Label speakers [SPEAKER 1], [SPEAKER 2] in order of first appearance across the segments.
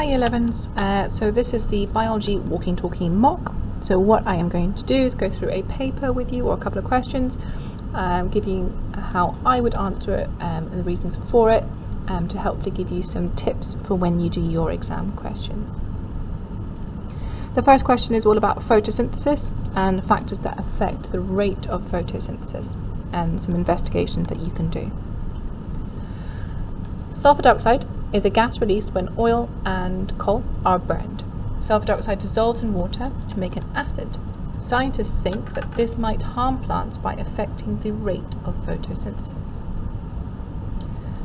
[SPEAKER 1] Hi 11s, so this is the biology walking talking mock. So what I am going to do is go through a paper with you or a couple of questions, give you how I would answer it and the reasons for it, to help to give you some tips for when you do your exam questions. The first question is all about photosynthesis and factors that affect the rate of photosynthesis and some investigations that you can do. Sulfur dioxide is a gas released when oil and coal are burned. Sulfur dioxide dissolves in water to make an acid. Scientists think that this might harm plants by affecting the rate of photosynthesis.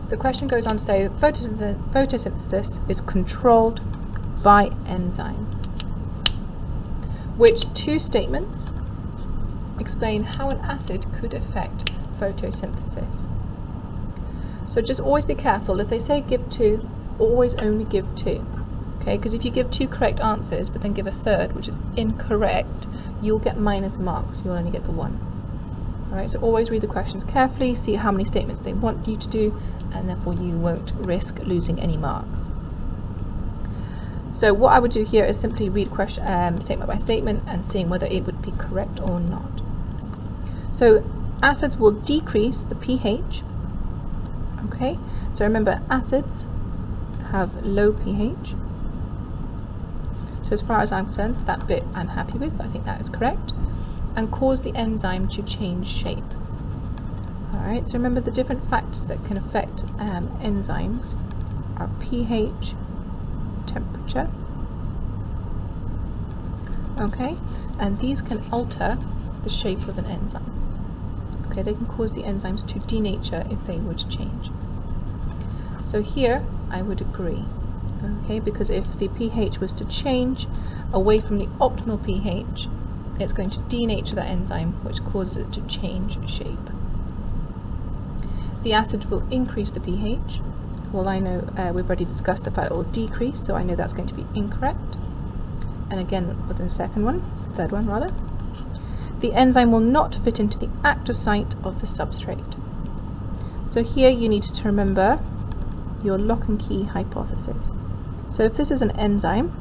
[SPEAKER 1] The question goes on to say that photosynthesis is controlled by enzymes. Which two statements explain how an acid could affect photosynthesis? So just always be careful. If they say give two, always only give two. Okay, because if you give two correct answers but then give a third which is incorrect, you'll get minus marks. You'll only get the one. Alright, so always read the questions carefully, see how many statements they want you to do, and therefore you won't risk losing any marks. So what I would do here is simply read question, statement by statement and seeing whether it would be correct or not. So acids will decrease the pH. Okay, so remember acids have low pH. So as far as I'm concerned, that bit I'm happy with, I think that is correct. And cause the enzyme to change shape. Alright, so remember the different factors that can affect enzymes are pH, temperature, okay, and these can alter the shape of an enzyme. Okay, they can cause the enzymes to denature if they would change. So here I would agree, okay, because if the pH was to change away from the optimal pH, it's going to denature that enzyme, which causes it to change shape. The acid will increase the pH. Well, I know we've already discussed the fact it will decrease, so I know that's going to be incorrect. And again, with the third one rather. The enzyme will not fit into the active site of the substrate. So here you need to remember your lock and key hypothesis. So if this is an enzyme,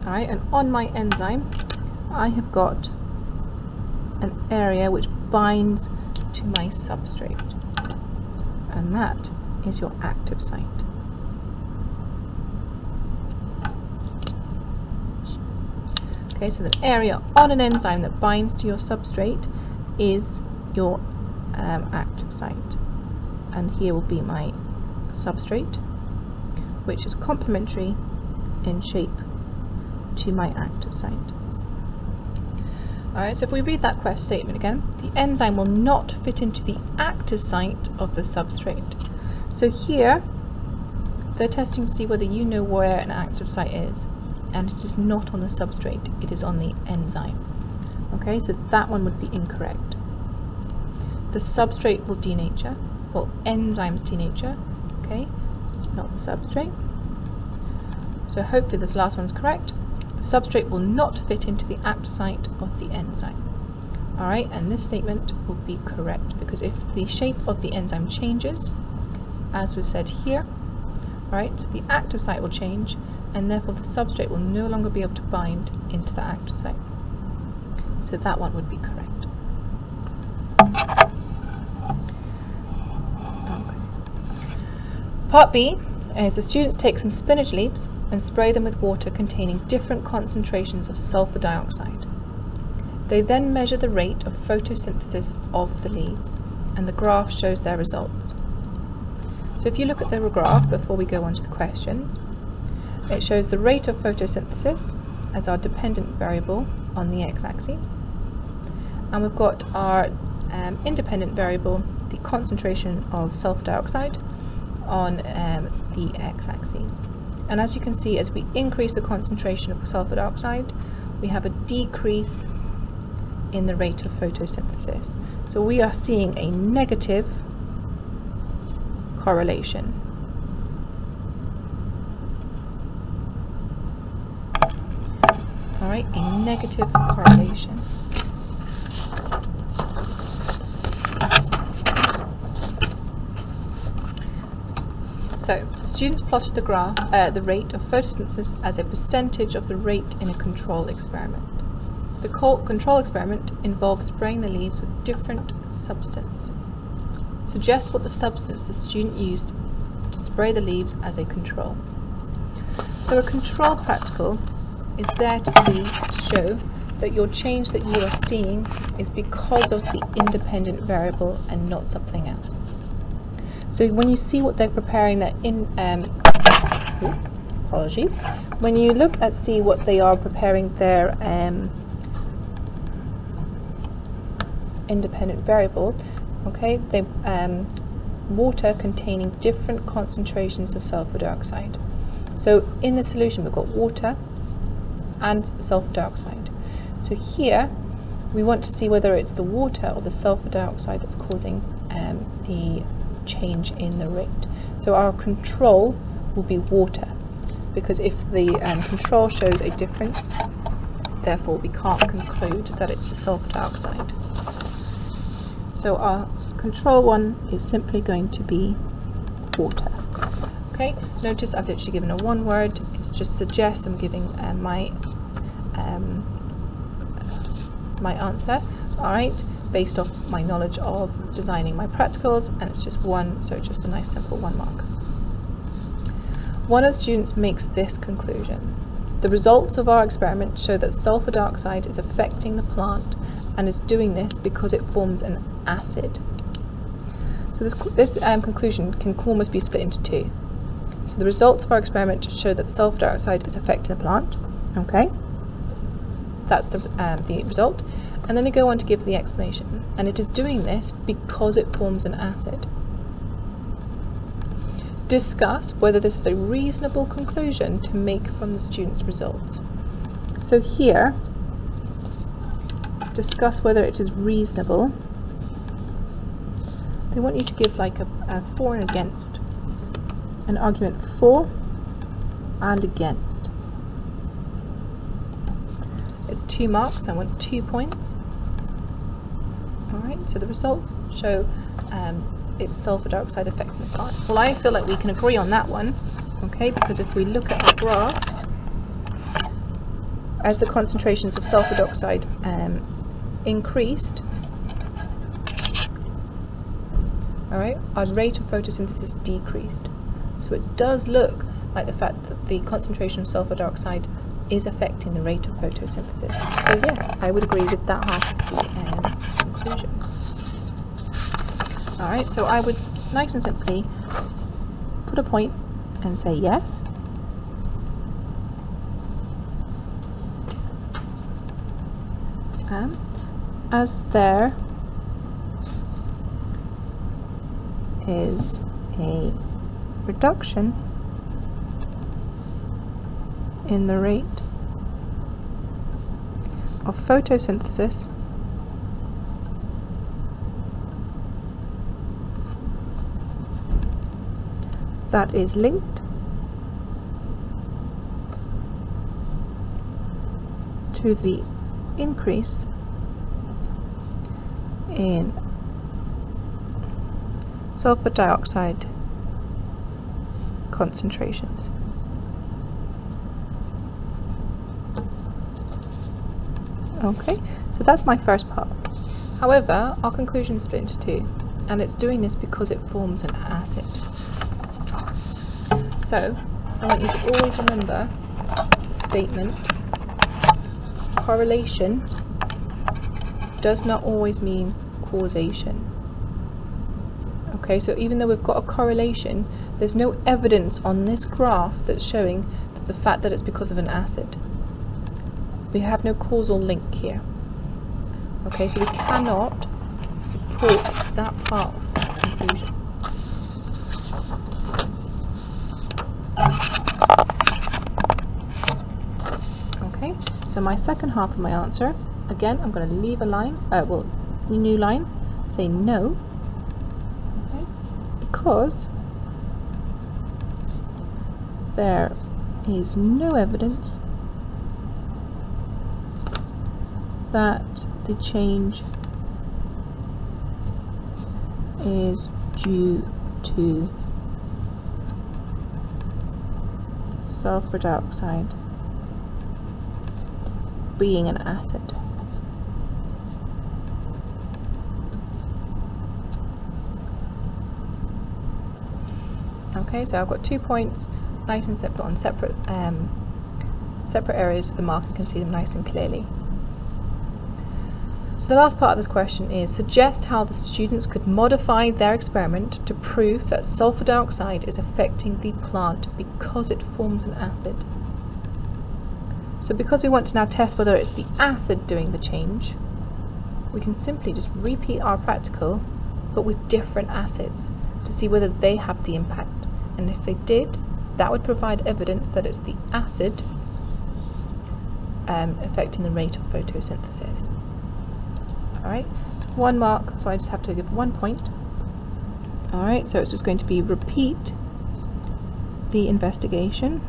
[SPEAKER 1] alright, and on my enzyme I have got an area which binds to my substrate, and that is your active site. Okay, so the area on an enzyme that binds to your substrate is your active site. And here will be my substrate, which is complementary in shape to my active site. Alright, so if we read that question statement again, the enzyme will not fit into the active site of the substrate. So here, they're testing to see whether you know where an active site is. And it is not on the substrate, it is on the enzyme. Okay, so that one would be incorrect. The substrate will denature, well, enzymes denature, okay, not the substrate. So hopefully this last one is correct. The substrate will not fit into the active site of the enzyme. Alright, and this statement will be correct because if the shape of the enzyme changes, as we've said here, right, the active site will change, and therefore the substrate will no longer be able to bind into the active site. So that one would be correct. Okay. Part B is the students take some spinach leaves and spray them with water containing different concentrations of sulfur dioxide. They then measure the rate of photosynthesis of the leaves, and the graph shows their results. So if you look at the graph before we go on to the questions, it shows the rate of photosynthesis as our dependent variable on the x-axis, and we've got our independent variable, the concentration of sulfur dioxide, on the x-axis. And as you can see, as we increase the concentration of sulfur dioxide, we have a decrease in the rate of photosynthesis. So we are seeing a negative correlation. Alright, a negative correlation. So the students plotted the graph, the rate of photosynthesis as a percentage of the rate in a control experiment. The control experiment involves spraying the leaves with different substance. Suggest what the substance the student used to spray the leaves as a control. So a control practical is there to show that your change that you are seeing is because of the independent variable and not something else. So when you see what they're preparing, that apologies. When you look at see what they are preparing their independent variable, okay, they water containing different concentrations of sulfur dioxide. So in the solution we've got water and sulfur dioxide. So here we want to see whether it's the water or the sulfur dioxide that's causing the change in the rate. So our control will be water, because if the control shows a difference, therefore we can't conclude that it's the sulfur dioxide. So our control one is simply going to be water. Okay, notice I've literally given a one word. It's just suggest. I'm giving my answer, alright, based off my knowledge of designing my practicals, and it's just one, so just a nice simple 1 mark. One of the students makes this conclusion: the results of our experiment show that sulfur dioxide is affecting the plant and is doing this because it forms an acid. So this conclusion can almost be split into two. So the results of our experiment show that sulfur dioxide is affecting the plant. Okay, that's the result. And then they go on to give the explanation. And it is doing this because it forms an acid. Discuss whether this is a reasonable conclusion to make from the student's results. So here, discuss whether it is reasonable. They want you to give like a for and against. An argument for and against. It's 2 marks, I want 2 points. Alright, so the results show it's sulfur dioxide affecting the plant. Well, I feel like we can agree on that one, okay, because if we look at our graph, as the concentrations of sulfur dioxide increased, alright, our rate of photosynthesis decreased. So it does look like the fact that the concentration of sulfur dioxide is affecting the rate of photosynthesis. So yes, I would agree with that half of the conclusion. Alright, so I would nice and simply put a point and say yes. As there is a reduction in the rate of photosynthesis that is linked to the increase in sulfur dioxide concentrations. Okay, so that's my first part. However, our conclusion is split into two, and it's doing this because it forms an acid. So, I want you to always remember the statement: correlation does not always mean causation. Okay, so even though we've got a correlation, there's no evidence on this graph that's showing that the fact that it's because of an acid. We have no causal link here. Okay, so we cannot support that part of the conclusion. Okay, so my second half of my answer, again, I'm going to leave a line, new line, say no, okay, because there is no evidence that the change is due to sulfur dioxide being an acid. Okay, so I've got 2 points, nice and simple, on separate areas so the marker can see them nice and clearly. So the last part of this question is, suggest how the students could modify their experiment to prove that sulfur dioxide is affecting the plant because it forms an acid. So because we want to now test whether it's the acid doing the change, we can simply just repeat our practical but with different acids to see whether they have the impact. And if they did, that would provide evidence that it's the acid affecting the rate of photosynthesis. Alright, so 1 mark, so I just have to give 1 point. Alright, so it's just going to be repeat the investigation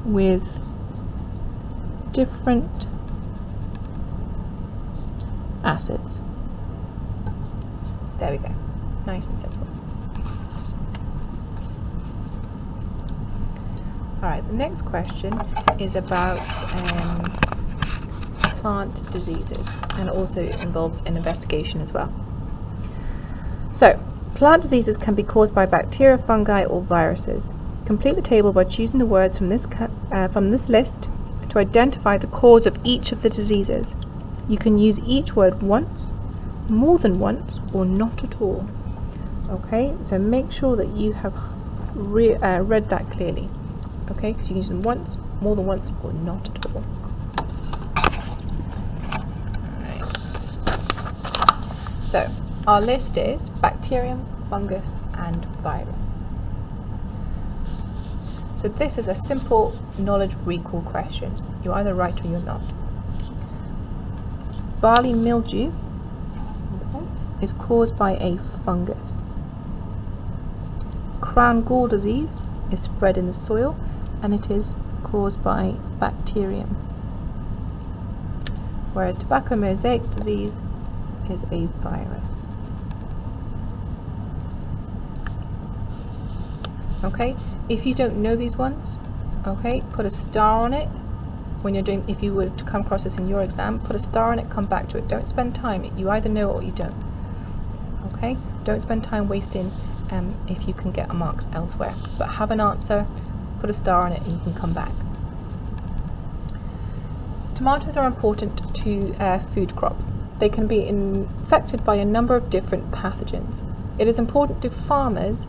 [SPEAKER 1] with different acids. There we go, nice and simple. Alright, the next question is about plant diseases, and also involves an investigation as well. So, plant diseases can be caused by bacteria, fungi or viruses. Complete the table by choosing the words from this list to identify the cause of each of the diseases. You can use each word once, more than once, or not at all. Okay, so make sure that you have read that clearly. Okay, because you can use them once, more than once, or not at all. Alright. So, our list is bacterium, fungus, and virus. So this is a simple knowledge recall question. You're either right or you're not. Barley mildew is caused by a fungus. Crown gall disease is spread in the soil, and it is caused by bacterium. Whereas tobacco mosaic disease is a virus. Okay, if you don't know these ones, okay, put a star on it. When you're doing, if you were to come across this in your exam, put a star on it, come back to it. Don't spend time, you either know it or you don't. Okay, don't spend time wasting if you can get marks elsewhere. But have an answer, put a star on it, and you can come back. Tomatoes are important to food crop. They can be infected by a number of different pathogens. It is important to farmers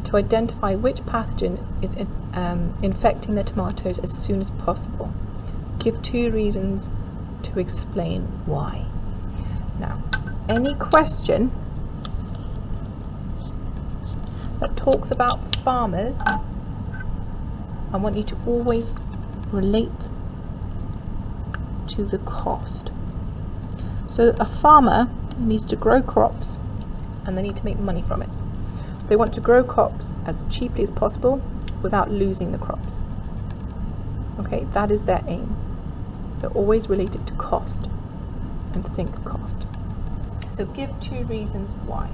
[SPEAKER 1] to identify which pathogen is infecting their tomatoes as soon as possible. Give 2 reasons to explain why. Now, any question that talks about farmers, I want you to always relate to the cost. So a farmer needs to grow crops and they need to make money from it. They want to grow crops as cheaply as possible without losing the crops. Okay, that is their aim. So always relate it to cost and think cost. So give 2 reasons why.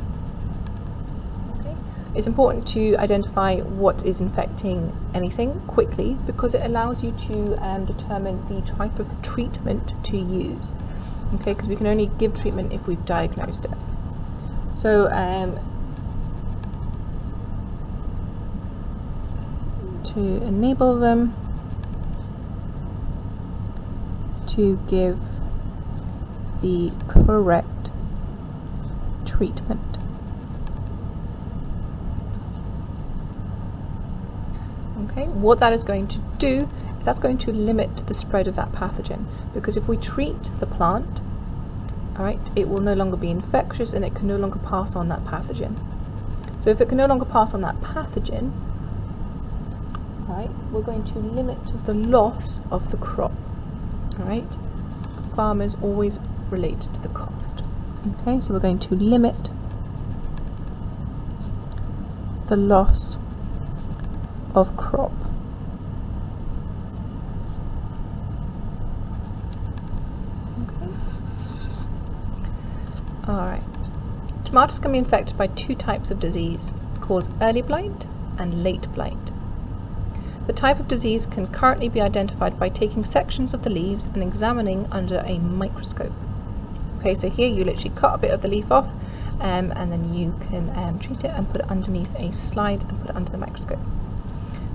[SPEAKER 1] Okay, it's important to identify what is infecting anything quickly because it allows you to determine the type of treatment to use. Okay, because we can only give treatment if we've diagnosed it. So to enable them to give the correct treatment. Okay, what that is going to do is that's going to limit the spread of that pathogen, because if we treat the plant, alright, it will no longer be infectious and it can no longer pass on that pathogen. So if it can no longer pass on that pathogen, right, we're going to limit the loss of the crop. Alright, farmers always relate to the cost. Okay, so we're going to limit the loss of crop. Okay. Alright. Tomatoes can be infected by 2 types of disease, cause early blight and late blight. The type of disease can currently be identified by taking sections of the leaves and examining under a microscope. Okay, so here you literally cut a bit of the leaf off and then you can treat it and put it underneath a slide and put it under the microscope.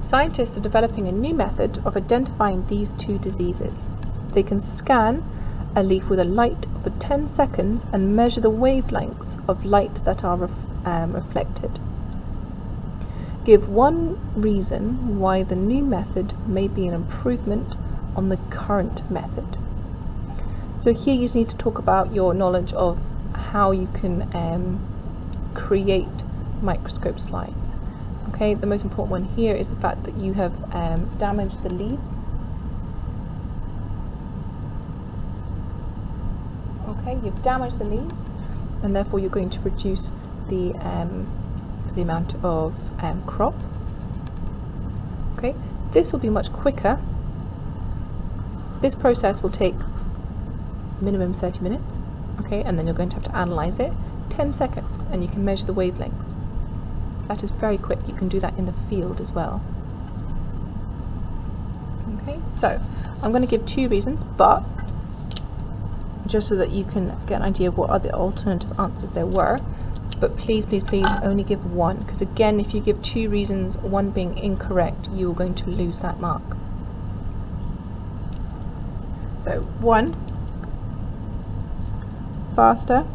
[SPEAKER 1] Scientists are developing a new method of identifying these two diseases. They can scan a leaf with a light for 10 seconds and measure the wavelengths of light that are reflected. Give one reason why the new method may be an improvement on the current method. So here you just need to talk about your knowledge of how you can create microscope slides. Okay, the most important one here is the fact that you have damaged the leaves. Okay, you've damaged the leaves, and therefore you're going to reduce the amount of crop. Okay, this will be much quicker. This process will take minimum 30 minutes. Okay, and then you're going to have to analyze it 10 seconds, and you can measure the wavelengths. That is very quick. You can do that in the field as well. Okay, so I'm going to give two reasons, but just so that you can get an idea of what other alternative answers there were. But please, please, please only give one, because again, if you give two reasons, one being incorrect, you are going to lose that mark. So 1, faster,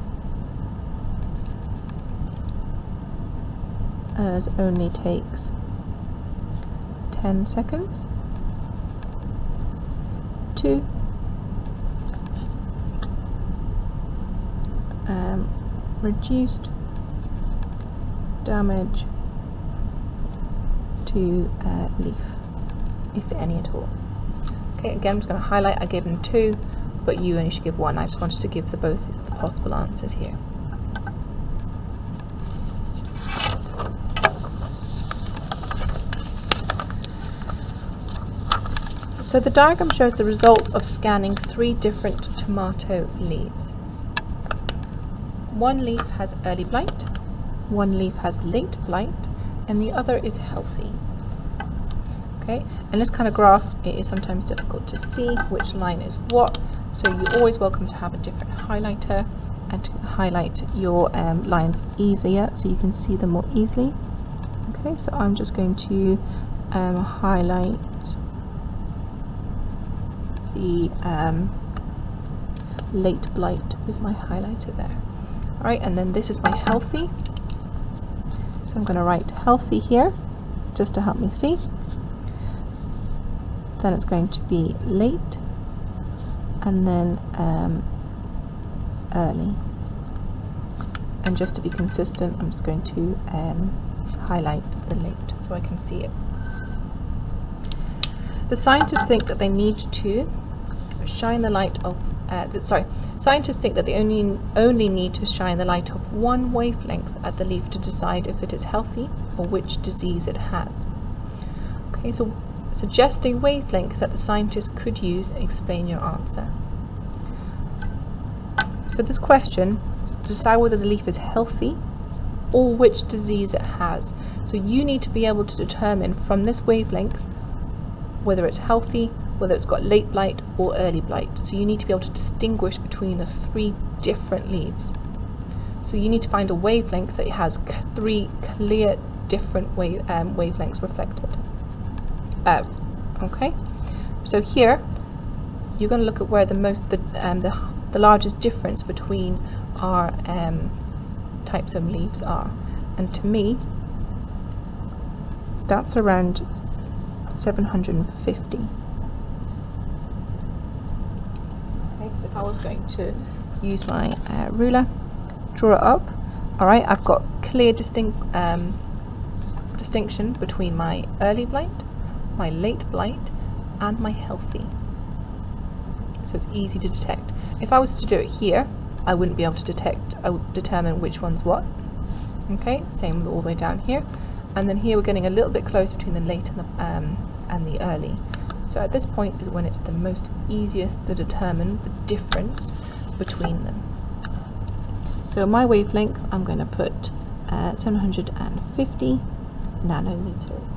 [SPEAKER 1] as only takes 10 seconds. 2, reduced damage to leaf, if any at all. Okay, again, I'm just going to highlight, I gave them 2, but you only should give 1. I just wanted to give both the possible answers here. So the diagram shows the results of scanning 3 different tomato leaves. One leaf has early blight, one leaf has late blight, and the other is healthy. Okay, and this kind of graph, it is sometimes difficult to see which line is what, so you're always welcome to have a different highlighter and to highlight your lines easier so you can see them more easily. Okay, so I'm just going to highlight the late blight with my highlighter there. Alright, and then this is my healthy. So I'm going to write healthy here, just to help me see. Then it's going to be late, and then early. And just to be consistent, I'm just going to highlight the late so I can see it. The scientists think that they need to shine the light of scientists think that they only need to shine the light of one wavelength at the leaf to decide if it is healthy or which disease it has. Okay, so suggest a wavelength that the scientists could use and explain your answer. So this question, decide whether the leaf is healthy or which disease it has. So you need to be able to determine from this wavelength whether it's healthy, whether it's got late blight or early blight. So you need to be able to distinguish between the 3 different leaves. So you need to find a wavelength that has 3 clear different wavelengths reflected. Okay, so here you're going to look at where the largest difference between our types of leaves are, and to me that's around 750. If I was going to use my ruler, draw it up. Alright, I've got clear distinction between my early blight, my late blight, and my healthy. So it's easy to detect. If I was to do it here, I wouldn't be able to determine which one's what. Okay, same with all the way down here. And then here we're getting a little bit close between the late and the early. So at this point is when it's the most easiest to determine the difference between them. So my wavelength, I'm going to put 750 nanometers.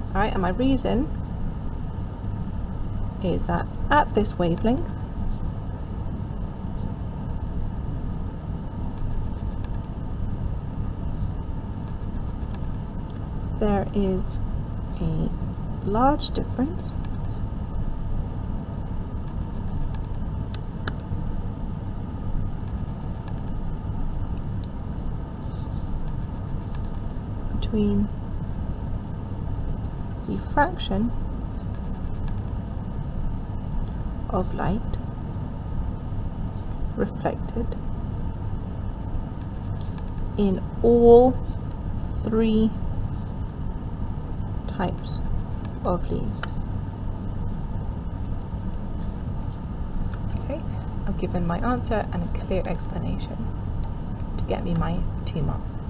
[SPEAKER 1] Alright, and my reason is that at this wavelength, there is a large difference between diffraction of light reflected in all three types of leaves. Okay, I've given my answer and a clear explanation to get me my 2 marks.